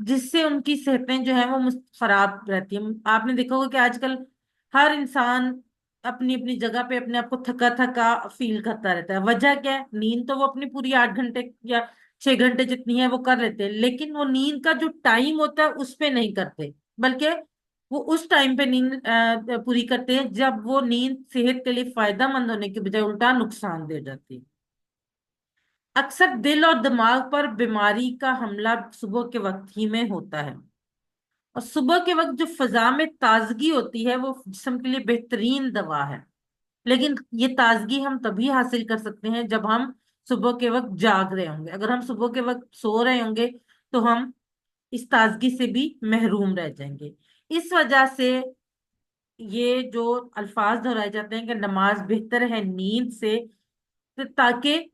جس سے ان کی صحتیں جو ہیں وہ خراب رہتی ہیں. آپ نے دیکھا ہوگا کہ آج کل ہر انسان اپنی اپنی جگہ پہ اپنے آپ کو تھکا تھکا فیل کرتا رہتا ہے. وجہ کیا ہے؟ نیند تو وہ اپنی پوری 8 گھنٹے یا 6 گھنٹے جتنی ہے وہ کر لیتے ہیں، لیکن وہ نیند کا جو ٹائم ہوتا ہے اس پہ نہیں کرتے، بلکہ وہ اس ٹائم پہ نیند پوری کرتے ہیں جب وہ نیند صحت کے لیے فائدہ مند ہونے کے بجائے الٹا نقصان دے جاتی ہے. اکثر دل اور دماغ پر بیماری کا حملہ صبح کے وقت ہی میں ہوتا ہے، اور صبح کے وقت جو فضا میں تازگی ہوتی ہے وہ جسم کے لیے بہترین دوا ہے. لیکن یہ تازگی ہم تبھی حاصل کر سکتے ہیں جب ہم صبح کے وقت جاگ رہے ہوں گے. اگر ہم صبح کے وقت سو رہے ہوں گے تو ہم اس تازگی سے بھی محروم رہ جائیں گے. اس وجہ سے یہ جو الفاظ دہرائے جاتے ہیں کہ نماز بہتر ہے نیند سے، تاکہ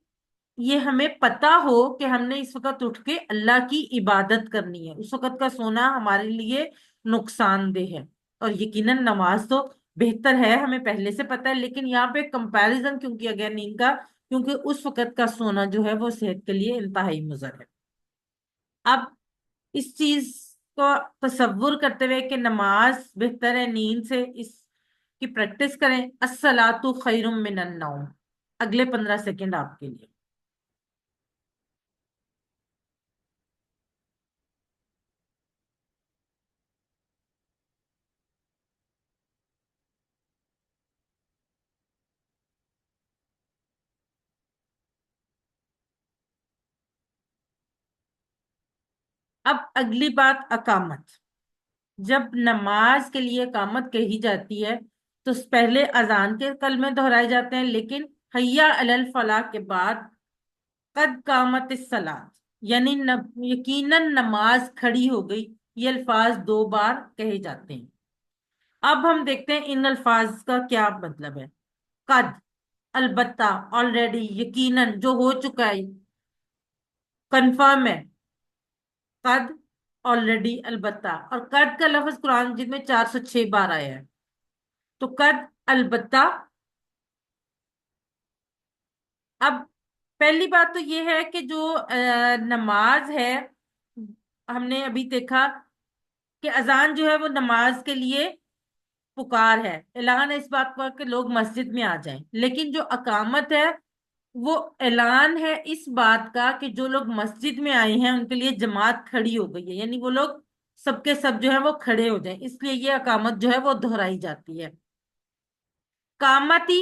یہ ہمیں پتا ہو کہ ہم نے اس وقت اٹھ کے اللہ کی عبادت کرنی ہے. اس وقت کا سونا ہمارے لیے نقصان دہ ہے. اور یقیناً نماز تو بہتر ہے، ہمیں پہلے سے پتا ہے، لیکن یہاں پہ کمپیرزن کیوں کیا گیا نیند کا؟ کیونکہ اس وقت کا سونا جو ہے وہ صحت کے لیے انتہائی مضر ہے. اب اس چیز کو تصور کرتے ہوئے کہ نماز بہتر ہے نیند سے، اس کی پریکٹس کریں. الصلاۃ خیر من النوم. اگلے 15 سیکنڈ آپ کے لیے. اب اگلی بات اقامت. جب نماز کے لیے اقامت کہی جاتی ہے تو پہلے اذان کے کلمے دہرائے جاتے ہیں، لیکن حیا علی الفلاح کے بعد قد قامت الصلاۃ، یعنی یقیناً نماز کھڑی ہو گئی، یہ الفاظ 2 بار کہے جاتے ہیں. اب ہم دیکھتے ہیں ان الفاظ کا کیا مطلب ہے. قد، البتہ، آلریڈی، یقیناً، جو ہو چکا ہے، کنفرم ہے. قد، آلریڈی، البتہ. اور قد کا لفظ قرآن مجید میں 406 بار آیا ہے. تو قد، البتہ. اب پہلی بات تو یہ ہے کہ جو نماز ہے، ہم نے ابھی دیکھا کہ اذان جو ہے وہ نماز کے لیے پکار ہے، اعلان ہے اس بات کا کہ لوگ مسجد میں آ جائیں. لیکن جو اقامت ہے وہ اعلان ہے اس بات کا کہ جو لوگ مسجد میں آئے ہیں ان کے لیے جماعت کھڑی ہو گئی ہے، یعنی وہ لوگ سب کے سب جو ہے وہ کھڑے ہو جائیں. اس لیے یہ اقامت جو ہے وہ دہرائی جاتی ہے. قامتی،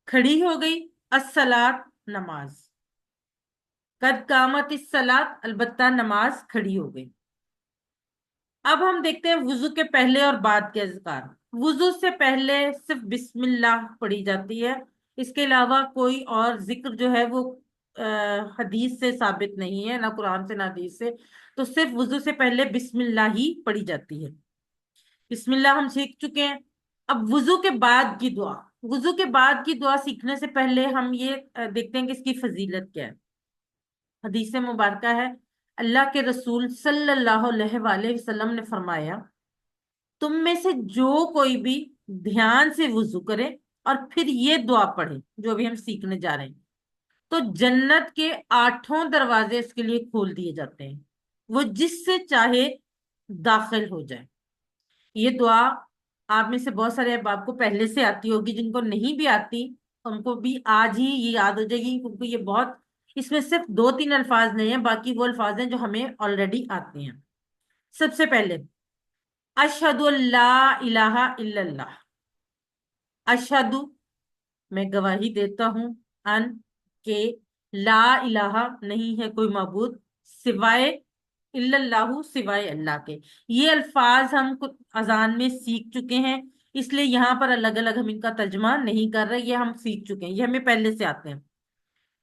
کھڑی ہو گئی. الصلاۃ، نماز. قد قامت الصلاۃ، البتہ نماز کھڑی ہو گئی. اب ہم دیکھتے ہیں وضو کے پہلے اور بعد کے اذکار. وضو سے پہلے صرف بسم اللہ پڑھی جاتی ہے، اس کے علاوہ کوئی اور ذکر جو ہے وہ حدیث سے ثابت نہیں ہے، نہ قرآن سے نہ حدیث سے. تو صرف وضو سے پہلے بسم اللہ ہی پڑھی جاتی ہے. بسم اللہ ہم سیکھ چکے ہیں. اب وضو کے بعد کی دعا. وضو کے بعد کی دعا سیکھنے سے پہلے ہم یہ دیکھتے ہیں کہ اس کی فضیلت کیا ہے. حدیث مبارکہ ہے، اللہ کے رسول صلی اللہ علیہ وآلہ وسلم نے فرمایا، تم میں سے جو کوئی بھی دھیان سے وضو کرے اور پھر یہ دعا پڑھے جو ابھی ہم سیکھنے جا رہے ہیں، تو جنت کے 8 دروازے اس کے لیے کھول دیے جاتے ہیں، وہ جس سے چاہے داخل ہو جائے. یہ دعا آپ میں سے بہت سارے آپ کو پہلے سے آتی ہوگی، جن کو نہیں بھی آتی ان کو بھی آج ہی یہ یاد ہو جائے گی، کیونکہ یہ بہت، اس میں صرف 2-3 الفاظ نہیں ہیں، باقی وہ الفاظ ہیں جو ہمیں آلریڈی آتے ہیں. سب سے پہلے اشہد اللہ الہ الا اللہ. اشہد، میں گواہی دیتا ہوں، ان، کہ لا الہ، نہیں ہے کوئی معبود، سوائے، الا اللہ، سوائے اللہ کے. یہ الفاظ ہم اذان میں سیکھ چکے ہیں، اس لیے یہاں پر الگ الگ ہم ان کا ترجمہ نہیں کر رہے، یہ ہم سیکھ چکے ہیں، یہ ہمیں پہلے سے آتے ہیں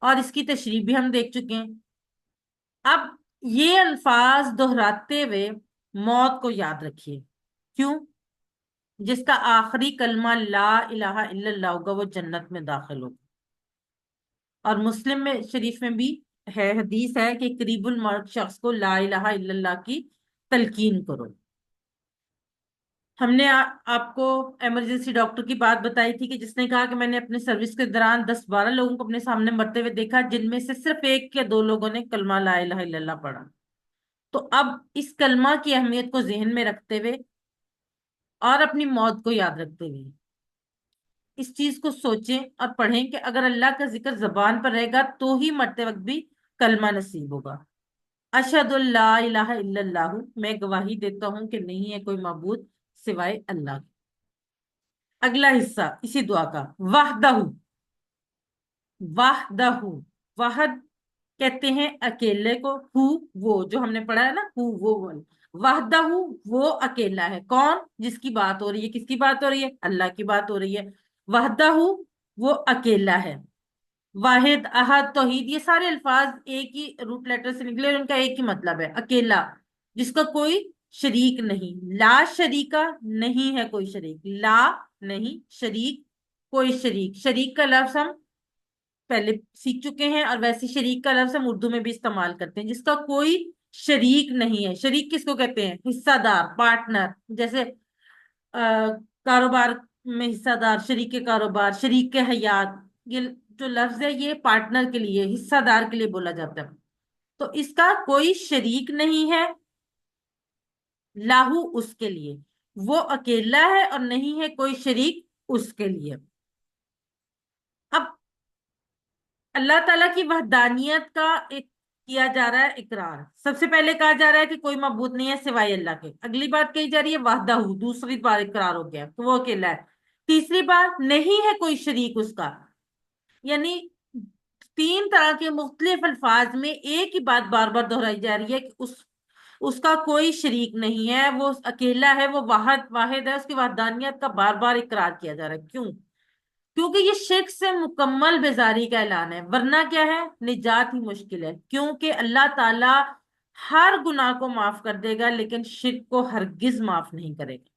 اور اس کی تشریح بھی ہم دیکھ چکے ہیں. اب یہ الفاظ دہراتے ہوئے موت کو یاد رکھیے. کیوں؟ جس کا آخری کلمہ لا الہ الا اللہ ہوگا وہ جنت میں داخل ہوگا. اور مسلم میں شریف میں بھی ہے، حدیث ہے کہ قریب الموت شخص کو لا الہ الا اللہ کی تلقین کرو. ہم نے آپ کو ایمرجنسی ڈاکٹر کی بات بتائی تھی کہ جس نے کہا کہ میں نے اپنے سروس کے دوران 10-12 لوگوں کو اپنے سامنے مرتے ہوئے دیکھا، جن میں سے صرف 1 یا 2 لوگوں نے کلمہ لا الہ الا اللہ پڑھا. تو اب اس کلمہ کی اہمیت کو ذہن میں رکھتے ہوئے اور اپنی موت کو یاد رکھتے ہوئے اس چیز کو سوچیں اور پڑھیں کہ اگر اللہ کا ذکر زبان پر رہے گا تو ہی مرتے وقت بھی کلمہ نصیب ہوگا۔ اشہد اللہ الہ الا اللہ، میں گواہی دیتا ہوں کہ نہیں ہے کوئی معبود سوائے اللہ کے۔ اگلا حصہ اسی دعا کا، وحدہ، وحدہ، وحد کہتے ہیں اکیلے کو، ہو وہ جو ہم نے پڑھا ہے نا، ہو وہ، وحدہ وہ اکیلا ہے، کون؟ جس کی بات ہو رہی ہے، کس کی بات ہو رہی ہے؟ اللہ کی بات ہو رہی ہے۔ وحدہ وہ اکیلا ہے، واحد، احد، توحید، یہ سارے الفاظ ایک ہی روٹ لیٹر سے نکلے اور ان کا ایک ہی مطلب ہے، اکیلا، جس کا کوئی شریک نہیں، لا شریکا، نہیں ہے کوئی شریک، لا نہیں، شریک کوئی شریک، شریک کا لفظ ہم پہلے سیکھ چکے ہیں، اور ویسے شریک کا لفظ ہم اردو میں بھی استعمال کرتے ہیں، جس کا کوئی شریک نہیں ہے۔ شریک کس کو کہتے ہیں؟ حصہ دار، پارٹنر، جیسے کاروبار میں حصہ دار، شریک کاروبار، شریک حیات، یہ جو لفظ ہے یہ پارٹنر کے لیے، حصہ دار کے لیے بولا جاتا ہے۔ تو اس کا کوئی شریک نہیں ہے، لاہو اس کے لیے، وہ اکیلا ہے اور نہیں ہے کوئی شریک اس کے لیے۔ اب اللہ تعالیٰ کی وحدانیت کا ایک کیا جا رہا ہے اقرار۔ سب سے پہلے کہا جا رہا ہے کہ کوئی معبود نہیں ہے سوائے اللہ کے، اگلی بات کہی جا رہی ہے وحدہ، دوسری بار اقرار ہو گیا کہ وہ اکیلا ہے، تیسری بار نہیں ہے کوئی شریک اس کا، یعنی تین طرح کے مختلف الفاظ میں ایک ہی بات بار بار دہرائی جا رہی ہے کہ اس کا کوئی شریک نہیں ہے، وہ اکیلا ہے، وہ واحد ہے، اس کی وحدانیت کا بار بار اقرار کیا جا رہا ہے۔ کیوں؟ کیونکہ یہ شرک سے مکمل بیزاری کا اعلان ہے، ورنہ کیا ہے؟ نجات ہی مشکل ہے، کیونکہ اللہ تعالی ہر گناہ کو معاف کر دے گا لیکن شرک کو ہرگز معاف نہیں کرے گا۔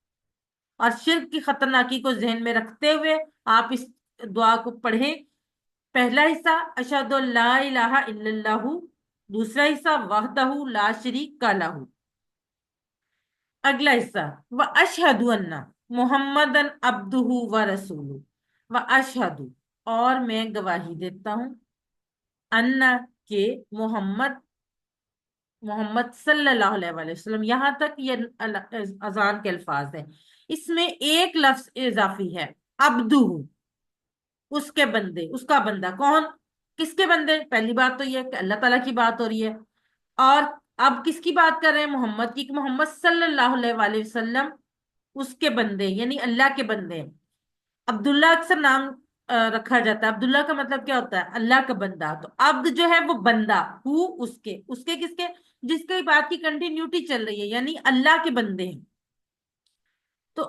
اور شرک کی خطرناکی کو ذہن میں رکھتے ہوئے آپ اس دعا کو پڑھیں۔ پہلا حصہ اشہد اللہ الہ الا اللہ، دوسرا حصہ وحدہ لا شریک لہ، اگلا حصہ واشہد ان محمدن عبدہ ورسولہ، واشہد اور میں گواہی دیتا ہوں، ان کہ محمد صلی اللہ علیہ وآلہ وسلم، یہاں تک یہ اذان کے الفاظ ہیں، اس میں ایک لفظ اضافی ہے، عبدہ، اس کے بندے، اس کا بندہ کون؟ کس کے بندے؟ پہلی بات تو یہ ہے کہ اللہ تعالیٰ کی بات ہو رہی ہے، اور اب کس کی بات کر رہے ہیں؟ محمد کی، کہ محمد صلی اللہ علیہ وآلہ وسلم اس کے بندے، یعنی اللہ کے بندے ہیں۔ عبداللہ اکثر نام رکھا جاتا ہے، عبداللہ کا مطلب کیا ہوتا ہے؟ اللہ کا بندہ، تو عبد جو ہے وہ بندہ، ہو اس کے کس کے؟ جس کے بات کی کنٹینیوٹی چل رہی ہے، یعنی اللہ کے بندے ہیں۔ تو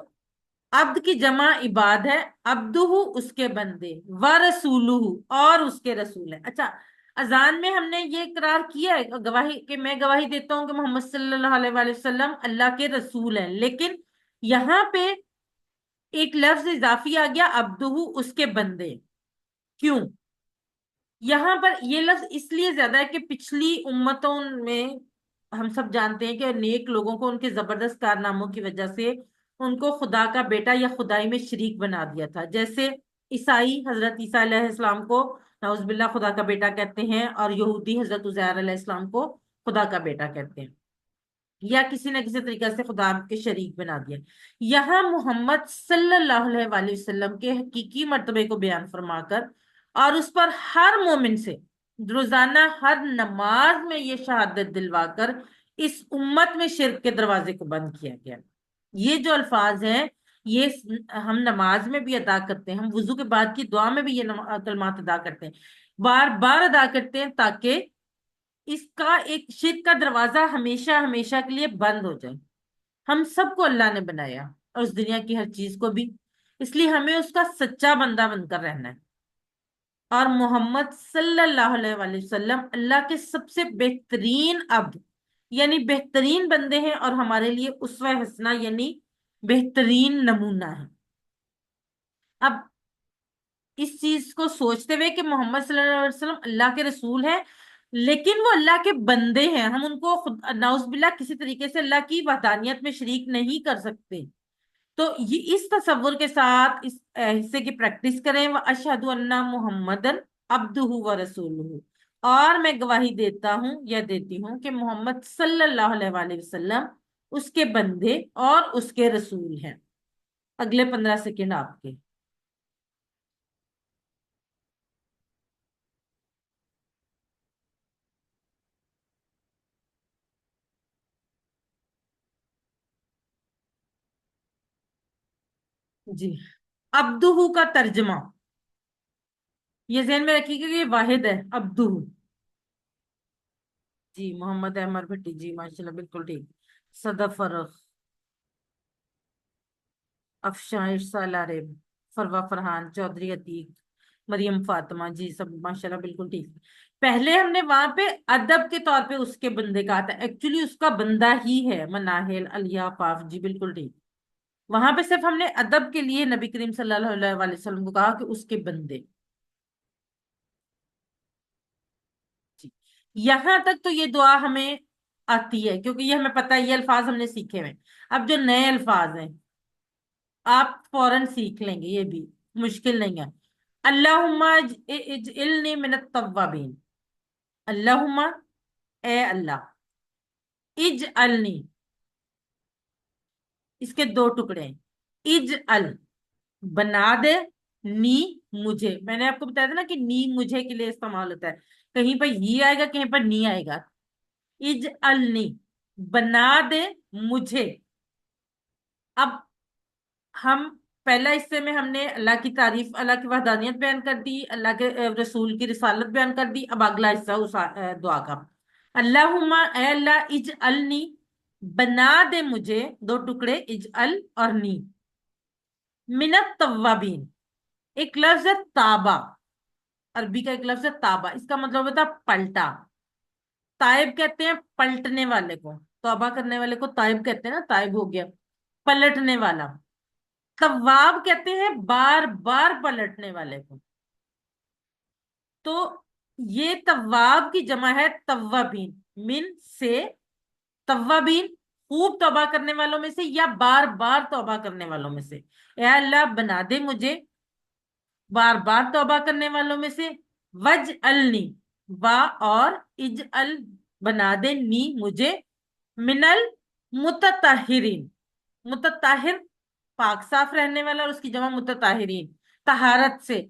عبد کی جمع عباد ہے، عبدہ اس کے بندے، ورسولہ اور اس کے رسول ہے۔ اچھا، اذان میں ہم نے یہ اقرار کیا ہے گواہی کہ میں گواہی دیتا ہوں کہ محمد صلی اللہ علیہ وآلہ وسلم اللہ کے رسول ہیں، لیکن یہاں پہ ایک لفظ اضافی آ گیا، عبدہ اس کے بندے۔ کیوں؟ یہاں پر یہ لفظ اس لیے زیادہ ہے کہ پچھلی امتوں میں ہم سب جانتے ہیں کہ نیک لوگوں کو ان کے زبردست کارناموں کی وجہ سے ان کو خدا کا بیٹا یا خدائی میں شریک بنا دیا تھا، جیسے عیسائی حضرت عیسیٰ علیہ السلام کو نعوذ باللہ خدا کا بیٹا کہتے ہیں، اور یہودی حضرت عزیر علیہ السلام کو خدا کا بیٹا کہتے ہیں، یا کسی نہ کسی طریقے سے خدا کے شریک بنا دیا۔ یہاں محمد صلی اللہ علیہ وآلہ وسلم کے حقیقی مرتبے کو بیان فرما کر اور اس پر ہر مومن سے روزانہ ہر نماز میں یہ شہادت دلوا کر اس امت میں شرک کے دروازے کو بند کیا گیا۔ یہ جو الفاظ ہیں یہ ہم نماز میں بھی ادا کرتے ہیں، ہم وضو کے بعد کی دعا میں بھی یہ کلمات ادا کرتے ہیں، بار بار ادا کرتے ہیں تاکہ اس کا ایک شرک کا دروازہ ہمیشہ ہمیشہ کے لیے بند ہو جائے۔ ہم سب کو اللہ نے بنایا اور اس دنیا کی ہر چیز کو بھی، اس لیے ہمیں اس کا سچا بندہ بن کر رہنا ہے، اور محمد صلی اللہ علیہ وآلہ وسلم اللہ کے سب سے بہترین عبد یعنی بہترین بندے ہیں، اور ہمارے لیے اسوہ حسنہ یعنی بہترین نمونہ ہے۔ اب اس چیز کو سوچتے ہوئے کہ محمد صلی اللہ علیہ وسلم اللہ کے رسول ہیں لیکن وہ اللہ کے بندے ہیں، ہم ان کو نعوذ باللہ کسی طریقے سے اللہ کی وحدانیت میں شریک نہیں کر سکتے، تو یہ اس تصور کے ساتھ اس حصے کی پریکٹس کریں، وَأَشْهَدُ أَنَّ مُحَمَّدًا عَبْدُهُ وَرَسُولُهُ، اور میں گواہی دیتا ہوں یا دیتی ہوں کہ محمد صلی اللہ علیہ وآلہ وسلم اس کے بندے اور اس کے رسول ہیں۔ اگلے 15 سیکنڈ آپ کے۔ جی، عبدہ کا ترجمہ یہ ذہن میں رکھیے کہ یہ واحد ہے، عبدہ۔ جی، محمد احمد بھٹی، جی ماشاء اللہ بالکل ٹھیک۔ صدف فرخ، افشاں ارسال عارف، فروا فرحان، چودھری عتیق، مریم فاطمہ، جی سب ماشاء اللہ بالکل ٹھیک۔ پہلے ہم نے وہاں پہ ادب کے طور پہ اس کے بندے کہا تھا، ایکچولی اس کا بندہ ہی ہے مناہل الیافاف، جی بالکل ٹھیک۔ وہاں پہ صرف ہم نے ادب کے لیے نبی کریم صلی اللہ علیہ وآلہ وسلم کو کہا کہ اس کے بندے، جی۔ یہاں تک تو یہ دعا ہمیں آتی ہے کیونکہ یہ ہمیں پتہ ہے، یہ الفاظ ہم نے سیکھے ہوئے ہیں۔ اب جو نئے الفاظ ہیں آپ فوراً سیکھ لیں گے، یہ بھی مشکل نہیں ہے۔ اللہم اجعلنی من التوابین، اللہم اے اللہ، اجعلنی، اس کے دو ٹکڑے ہیں، اجعل بنا دے، نی مجھے، میں نے آپ کو بتایا تھا نا کہ نی مجھے کے لیے استعمال ہوتا ہے، کہیں پر ہی آئے گا کہیں پر نی آئے گا۔ اجعلنی بنا دے مجھے۔ اب ہم پہلا حصے میں ہم نے اللہ کی تعریف، اللہ کی وحدانیت بیان کر دی، اللہ کے رسول کی رسالت بیان کر دی۔ اب اگلا حصہ اس دعا کا، اللہم اے اللہ، اجعلنی بنا دے مجھے، دو ٹکڑے اجعل اور نی، من التوابین، ایک لفظ ہے تابا، عربی کا ایک لفظ ہے تابا، اس کا مطلب ہوتا ہے پلٹا۔ تائب کہتے ہیں پلٹنے والے کو، توبہ کرنے والے کو تائب کہتے ہیں نا، تائب ہو گیا پلٹنے والا۔ تواب کہتے ہیں بار بار پلٹنے والے کو۔ تو یہ تواب کی جمع ہے توابین، من سے، توابین خوب توبہ کرنے والوں میں سے یا بار بار توبہ کرنے والوں میں سے۔ اے اللہ بنا دے مجھے بار بار توبہ کرنے والوں میں سے، وج النی وا اور اجعل بنا دے نی مجھے، من المتطہرین، متطہر پاک صاف رہنے والا، اور اس کی جمع متطہرین، طہارت سے،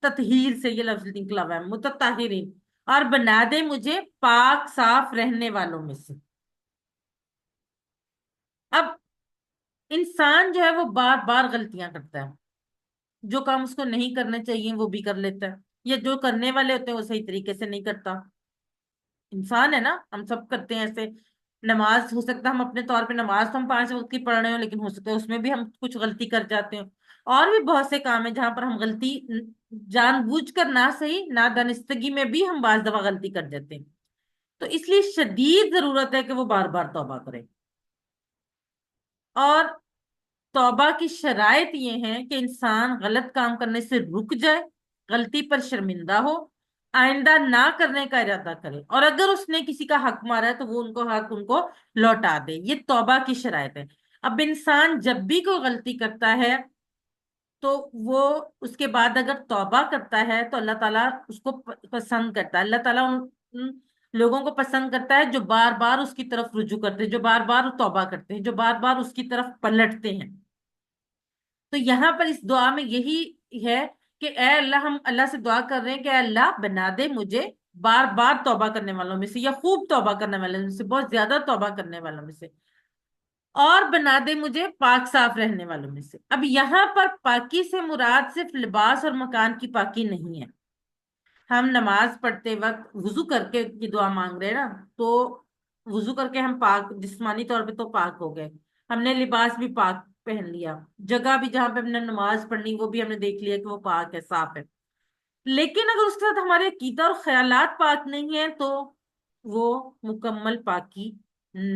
تطہیر سے یہ لفظ نکلا ہوا ہے، متطہرین، اور بنا دے مجھے پاک صاف رہنے والوں میں سے۔ اب انسان جو ہے وہ بار بار غلطیاں کرتا ہے، جو کام اس کو نہیں کرنے چاہیے وہ بھی کر لیتا ہے، یا جو کرنے والے ہوتے ہیں وہ صحیح طریقے سے نہیں کرتا۔ انسان ہے نا، ہم سب کرتے ہیں ایسے۔ نماز ہو سکتا ہے ہم اپنے طور پہ نماز تو ہم 5 وقت کی پڑھ رہے ہوں، لیکن ہو سکتا ہے اس میں بھی ہم کچھ غلطی کر جاتے ہیں۔ اور بھی بہت سے کام ہیں جہاں پر ہم غلطی جان بوجھ کر نہ صحیح نہ دانستگی میں بھی ہم بعض دفعہ غلطی کر جاتے ہیں۔ تو اس لیے شدید ضرورت ہے کہ وہ بار بار توبہ کرے۔ اور توبہ کی شرائط یہ ہیں کہ انسان غلط کام کرنے سے رک جائے، غلطی پر شرمندہ ہو، آئندہ نہ کرنے کا ارادہ کرے، اور اگر اس نے کسی کا حق مارا ہے تو وہ ان کو حق ان کو لوٹا دے۔ یہ توبہ کی شرائط ہے۔ اب انسان جب بھی کوئی غلطی کرتا ہے تو وہ اس کے بعد اگر توبہ کرتا ہے تو اللہ تعالیٰ اس کو پسند کرتا ہے۔ اللہ تعالیٰ ان لوگوں کو پسند کرتا ہے جو بار بار اس کی طرف رجوع کرتے ہیں، جو بار بار توبہ کرتے ہیں، جو بار بار اس کی طرف پلٹتے ہیں۔ تو یہاں پر اس دعا میں یہی ہے کہ اے اللہ، ہم اللہ سے دعا کر رہے ہیں کہ اے اللہ بنا دے مجھے بار بار توبہ کرنے والوں میں سے، یا خوب توبہ کرنے والوں میں سے، بہت زیادہ توبہ کرنے والوں میں سے، اور بنا دے مجھے پاک صاف رہنے والوں میں سے۔ اب یہاں پر پاکی سے مراد صرف لباس اور مکان کی پاکی نہیں ہے۔ ہم نماز پڑھتے وقت وضو کر کے یہ دعا مانگ رہے ہیں نا، تو وضو کر کے ہم پاک، جسمانی طور پہ تو پاک ہو گئے، ہم نے لباس بھی پاک پہن لیا، جگہ بھی جہاں پہ ہم نے نماز پڑھنی وہ بھی ہم نے دیکھ لیا کہ وہ پاک ہے، صاف ہے۔ لیکن اگر اس کے ساتھ ہمارے عقیدہ اور خیالات پاک نہیں ہیں تو وہ مکمل پاکی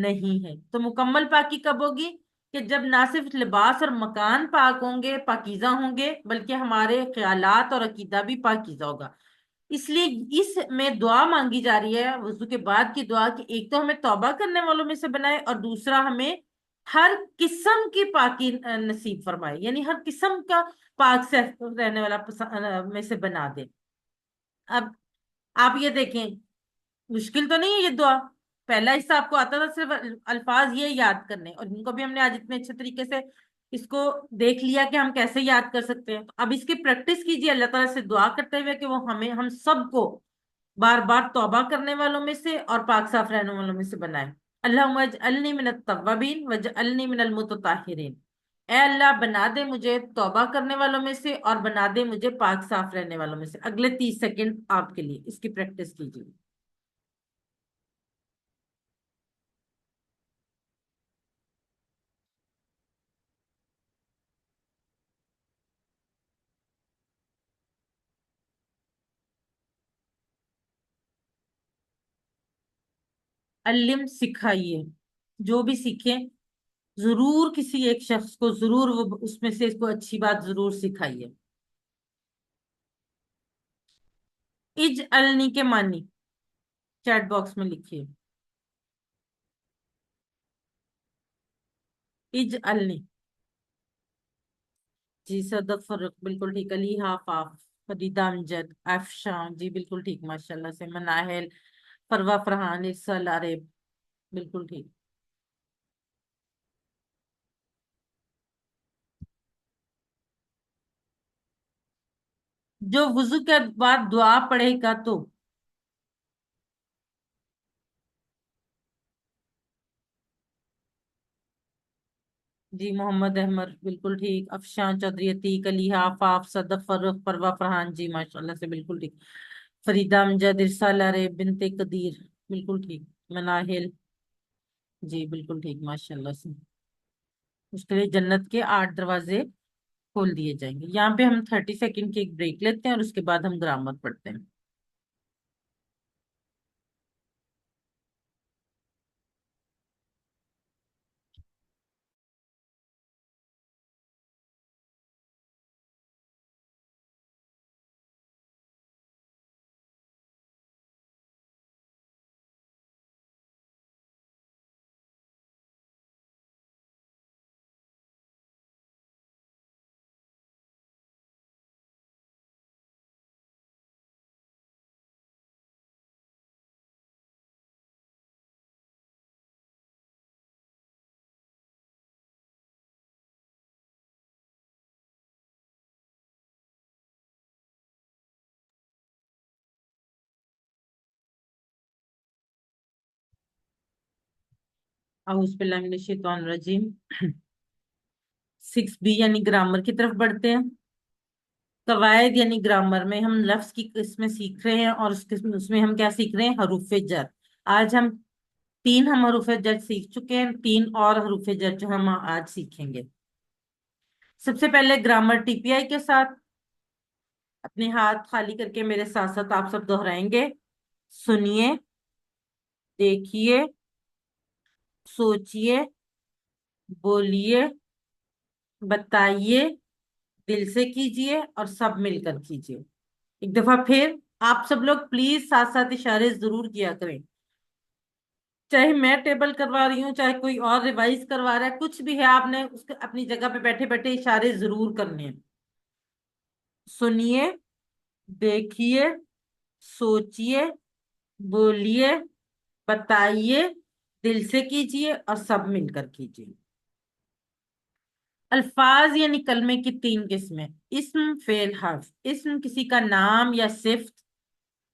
نہیں ہے۔ تو مکمل پاکی کب ہوگی؟ کہ جب نہ صرف لباس اور مکان پاک ہوں گے، پاکیزہ ہوں گے، بلکہ ہمارے خیالات اور عقیدہ بھی پاکیزہ ہوگا۔ اس لیے اس میں دعا مانگی جا رہی ہے وضو کے بعد کی دعا، کہ ایک تو ہمیں توبہ کرنے والوں میں سے بنائے، اور دوسرا ہمیں ہر قسم کی پاکی نصیب فرمائے، یعنی ہر قسم کا پاک سے رہنے والا میں سے بنا دے۔ اب آپ یہ دیکھیں، مشکل تو نہیں ہے یہ دعا. پہلا حصہ آپ کو آتا تھا صرف الفاظ یہ یاد کرنے، اور ان کو بھی ہم نے آج اتنے اچھے طریقے سے اس کو دیکھ لیا کہ ہم کیسے یاد کر سکتے ہیں. تو اب اس کی پریکٹس کیجیے اللہ تعالیٰ سے دعا کرتے ہوئے کہ وہ ہمیں، ہم سب کو بار بار توبہ کرنے والوں میں سے اور پاک صاف رہنے والوں میں سے بنائے. اللہم اجعلنی من التوابین واجعلنی من المتطہرین. اے اللہ بنا دے مجھے توبہ کرنے والوں میں سے اور بنا دے مجھے پاک صاف رہنے والوں میں سے. اگلے 30 سیکنڈ آپ کے لیے اس کی پریکٹس کیجیے. علم سکھائیے، جو بھی سیکھیں ضرور کسی ایک شخص کو ضرور وہ اس میں سے اس کو اچھی بات ضرور سکھائیے. اجعلنی کے معنی چیٹ باکس میں لکھیے. اجعلنی. جی صدق فرق بالکل ٹھیک. علی حافظ، فریدہ امجد، افشان جی بالکل ٹھیک ماشاء اللہ سے. مناہل، فروا فرحان، ارسل عارف بالکل ٹھیک. جو وضو کے بعد دعا پڑھے گا تو جی محمد احمد بالکل ٹھیک. افشان چودھری، عتیق، علی آفاف، صدق فرخ، پروا فرحان جی ماشاء اللہ سے بالکل ٹھیک. فریدہ امجد، ارسال عارف، بنت قدیر بالکل ٹھیک. مناہل جی بالکل ٹھیک ماشاء اللہ سے. اس کے لیے جنت کے 8 دروازے کھول دیے جائیں گے. یہاں پہ ہم 30 سیکنڈ کی ایک بریک لیتے ہیں اور اس کے بعد ہم گرامر پڑھتے ہیں. اعوذ باللہ من الشیطان الرجیم. 6B یعنی گرامر کی طرف بڑھتے ہیں. قواعد یعنی گرامر میں ہم لفظ کی قسمیں سیکھ رہے ہیں اور اس میں ہم کیا سیکھ رہے ہیں؟ حروف جر. آج ہم 3 حروف جر سیکھ چکے ہیں، 3 اور حروف جر جو ہم آج سیکھیں گے. سب سے پہلے گرامر TPI کے ساتھ اپنے ہاتھ خالی کر کے میرے ساتھ ساتھ آپ سب دہرائیں گے. سنیے، دیکھیے، سوچئے، بولیے، بتائیے، دل سے کیجئے اور سب مل کر کیجئے. ایک دفعہ پھر آپ سب لوگ پلیز ساتھ ساتھ اشارے ضرور کیا کریں. چاہے میں ٹیبل کروا رہی ہوں، چاہے کوئی اور ریوائز کروا رہا ہے، کچھ بھی ہے، آپ نے اس اپنی جگہ پہ بیٹھے بیٹھے اشارے ضرور کرنے ہیں. سنیے، دیکھیے، سوچئے، بولیے، بتائیے، دل سے کیجئے اور سب مل کر کیجئے. الفاظ یعنی کلمے کی 3 قسمیں: اسم، فعل، حرف. اسم کسی کا نام یا صفت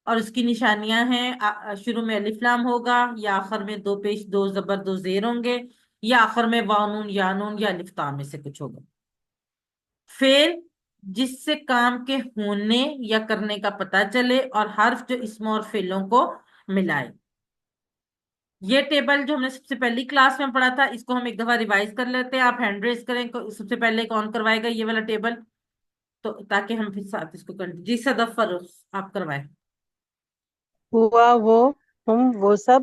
اور اس کی نشانیاں ہیں. شروع میں الف لام ہوگا، یا آخر میں 2 پیش 2 زبر 2 زیر ہوں گے، یا آخر میں واو نون یا نون یا الف تا میں سے کچھ ہوگا. فعل جس سے کام کے ہونے یا کرنے کا پتہ چلے، اور حرف جو اسموں اور فعلوں کو ملائے. یہ ٹیبل جو ہم نے سب سے پہلی کلاس میں پڑھا تھا، اس کو ہم ایک دفعہ ریوائز کر لیتے ہیں. آپ ہینڈ ریز کریں، سب سے پہلے کون کروائے گا یہ والا ٹیبل؟ تو تاکہ ہم پھر ساتھ اس کو جی صدف فروخ آپ کروائیں. ہوا وہ، ہم وہ سب،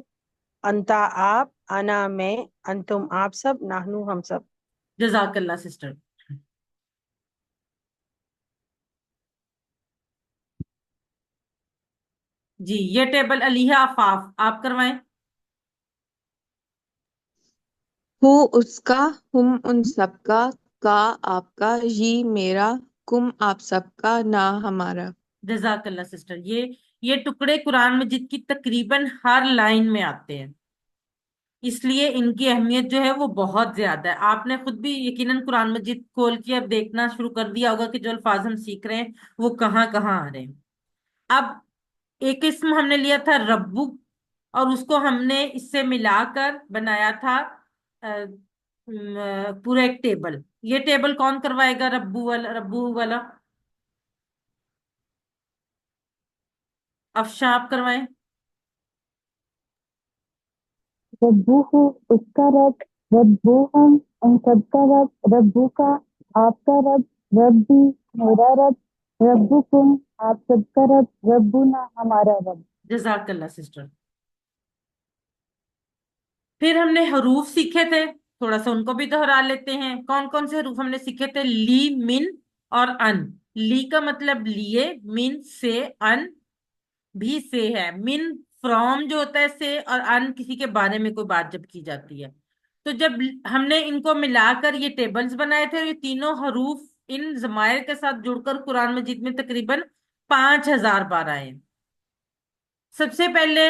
انتا آپ، انا میں، انتم آپ سب، نحنو ہم سب. جزاک اللہ سسٹر. جی یہ ٹیبل علیہ آفاف آپ کروائیں. ہو اس کا، ہم ان سب کا آپ کا، یہ میرا، کم آپ سب کا، نہ ہمارا. جزاک اللہ سسٹر. یہ یہ ٹکڑے قرآن مجید کی تقریباً ہر لائن میں آتے ہیں، اس لیے ان کی اہمیت جو ہے وہ بہت زیادہ ہے۔ آپ نے خود بھی یقیناً قرآن مجید کھول کے اب دیکھنا شروع کر دیا ہوگا کہ جو الفاظ ہم سیکھ رہے ہیں وہ کہاں کہاں آ رہے ہیں۔ اب ایک اسم ہم نے لیا تھا ربو، اور اس کو ہم نے اس سے ملا کر بنایا تھا پورا ایک ٹیبل۔ یہ ٹیبل کون کروائے گا؟ ربو والا، ربو والا افشاں آپ کروائیں۔ ربو اس کا رب، ربو ان سب کا رب، ربو کا آپ کا رب، ربی میرا رب، ربکم آپ سب کا رب، ربنا ہمارا رب۔ جزاک اللہ سسٹر۔ پھر ہم نے حروف سیکھے تھے، تھوڑا سا ان کو بھی دہرا لیتے ہیں۔ کون کون سے حروف ہم نے سیکھے تھے؟ لی، من اور ان۔ لی کا مطلب لیے، من سے، ان بھی سے ہے۔ من فرام جو ہوتا ہے سے، اور ان کسی کے بارے میں کوئی بات جب کی جاتی ہے۔ تو جب ہم نے ان کو ملا کر یہ ٹیبلز بنائے تھے، اور یہ تینوں حروف ان ضمائر کے ساتھ جڑ کر قرآن مجید میں تقریباً 5000 بار آئے ہیں۔ سب سے پہلے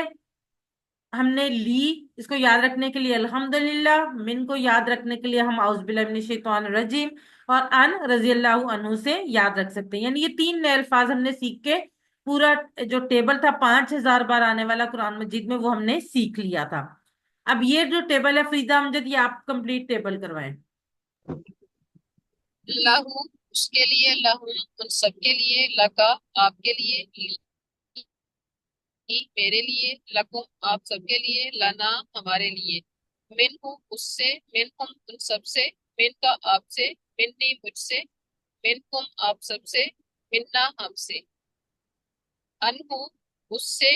ہم نے لی، اس کو یاد رکھنے کے لیے الحمدللہ، من کو یاد رکھنے کے لیے ہم اعوذ باللہ من الشیطان الرجیم، اور ان رضی اللہ عنہ سے یاد رکھ سکتے ہیں۔ یعنی یہ تین نئے الفاظ ہم نے سیکھ کے پورا جو ٹیبل تھا 5000 بار آنے والا قرآن مجید میں، وہ ہم نے سیکھ لیا تھا۔ اب یہ جو ٹیبل ہے فریدہ امجد، یہ آپ کمپلیٹ ٹیبل کروائیں۔ لہو اس کے لیے، لہم ان سب کے لیے، لکا آپ کے لیے، لی میرے لیے، لکم آپ سب کے لیے، لنا ہمارے لیے، من ہوں اس سے، من ہم ان سب سے، من کا آپ سے، منی مجھ سے، من ہم آپ سب سے، منا ہم سے، ان ہوں اس سے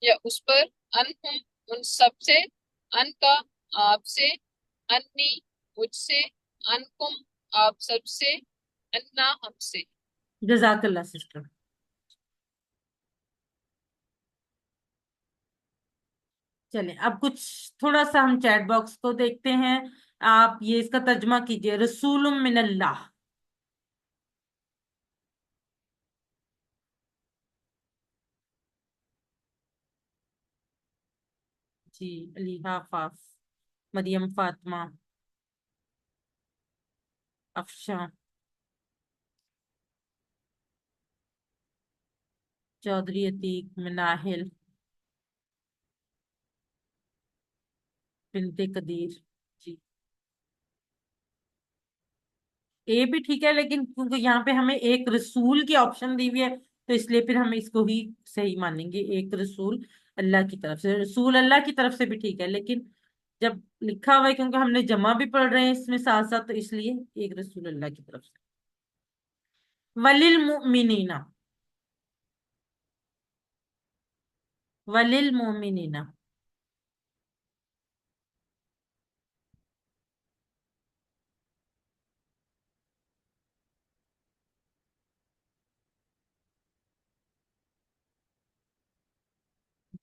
یا اس پر، ان ہم ان سب سے، ان کا آپ سے، انی مجھ سے، ان کم آپ سب سے، انا ہم سے۔ جزاک اللہ سسٹر۔ چلیں اب کچھ تھوڑا سا ہم چیٹ باکس کو دیکھتے ہیں۔ آپ یہ اس کا ترجمہ کیجئے، رسول من اللہ۔ جی، علیحہ، فاف، مریم، فاطمہ، افشاں، چودھری عتیق، مناہل، بنت قدیر۔ جی، اے بھی ٹھیک ہے، لیکن کیونکہ یہاں پہ ہمیں ایک رسول کی آپشن دی ہوئی ہے تو اس لیے پھر ہم اس کو ہی صحیح مانیں گے۔ ایک رسول اللہ کی طرف سے، رسول اللہ کی طرف سے بھی ٹھیک ہے، لیکن جب لکھا ہوا ہے کیونکہ ہم نے جمع بھی پڑھ رہے ہیں اس میں ساتھ ساتھ، تو اس لیے ایک رسول اللہ کی طرف سے۔ وللمؤمنین، وللمؤمنین۔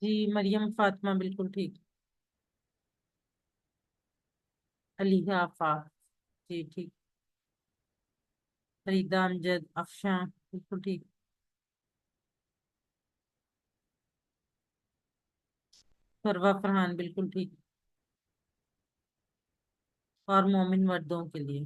جی، مریم، فاطمہ بالکل ٹھیک۔ علیحہ، آفاق، جی ٹھیک۔ فریدہ امجد، افشاں بالکل ٹھیک۔ فروہ فرحان بالکل ٹھیک۔ اور مومن مردوں کے لیے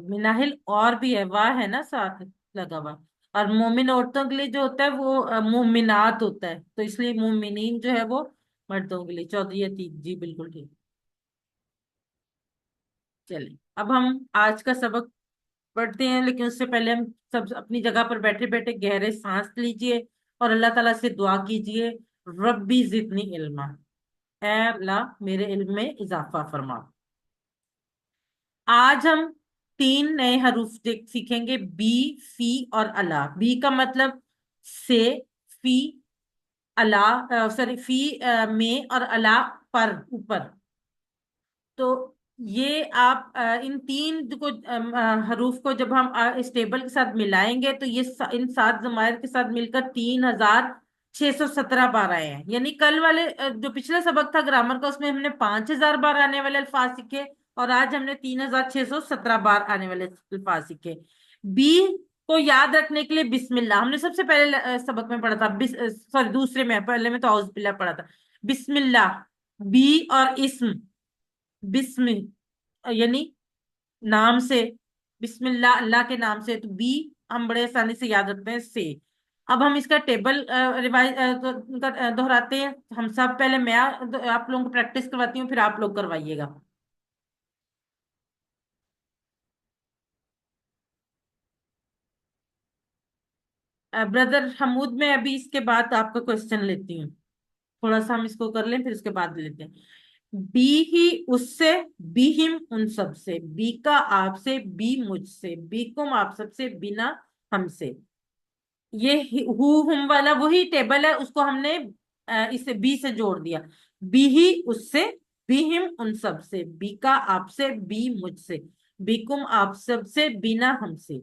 مناہل اور بھی ہے، واہ ہے نا ساتھ لگا ہوا، اور مومن عورتوں کے لیے جو ہوتا ہے وہ مومنات ہوتا ہے، تو اس لیے مومنین جو ہے وہ مردوں کے لیے۔ چودھری عتیق، جی بالکل ٹھیک۔ چلیں اب ہم آج کا سبق پڑھتے ہیں، لیکن اس سے پہلے ہم سب اپنی جگہ پر بیٹھے بیٹھے گہرے سانس لیجئے اور اللہ تعالیٰ سے دعا کیجئے، ربی زدنی علما، اے اللہ میرے علم میں اضافہ فرما۔ آج ہم تین نئے حروف سیکھیں گے، بی، فی اور الا۔ بی کا مطلب سے، فی الا، سوری فی میں، اور الا پر، اوپر۔ تو یہ آپ ان تین کو حروف کو جب ہم اس ٹیبل کے ساتھ ملائیں گے تو یہ ان 7 ضمائر کے ساتھ مل کر 3617 بار آئے ہیں۔ یعنی کل والے جو پچھلا سبق تھا گرامر کا، اس میں ہم نے 5000 بار آنے والے الفاظ سیکھے، اور آج ہم نے 3617 بار آنے والے الفاظ سیکھے۔ بی کو یاد رکھنے کے لیے بسم اللہ ہم نے سب سے پہلے سبق میں پڑھا تھا، سوری دوسرے میں، پہلے میں تو اعوذ باللہ پڑھا تھا. بسم اللہ، بی اور اسم، بسم یعنی نام سے، بسم اللہ اللہ کے نام سے، تو بی ہم بڑے آسانی سے یاد رکھتے ہیں سے. اب ہم اس کا ٹیبل دہراتے ہیں. ہم سب پہلے میں آپ لوگوں کو پریکٹس کرواتی ہوں، پھر آپ لوگ کروائیے گا. بردر حمود، میں ابھی اس کے بعد آپ کا کوشچن لیتی ہوں، تھوڑا سا ہم اس کو کر لیں پھر اس کے بعد لیتے ہیں. بی ہی اس سے، بی ہم ان سب سے، بی کا آپ سے، بی مجھ سے، بی کم آپ سب سے، بنا ہم سے. یہ ہم والا وہی ٹیبل ہے، اس کو ہم نے اسے بی سے جوڑ دیا. بی ہی اس سے، بی ہم ان سب سے، بی کا آپ سے، بی مجھ سے، بی کم آپ سب سے، بنا ہم سے.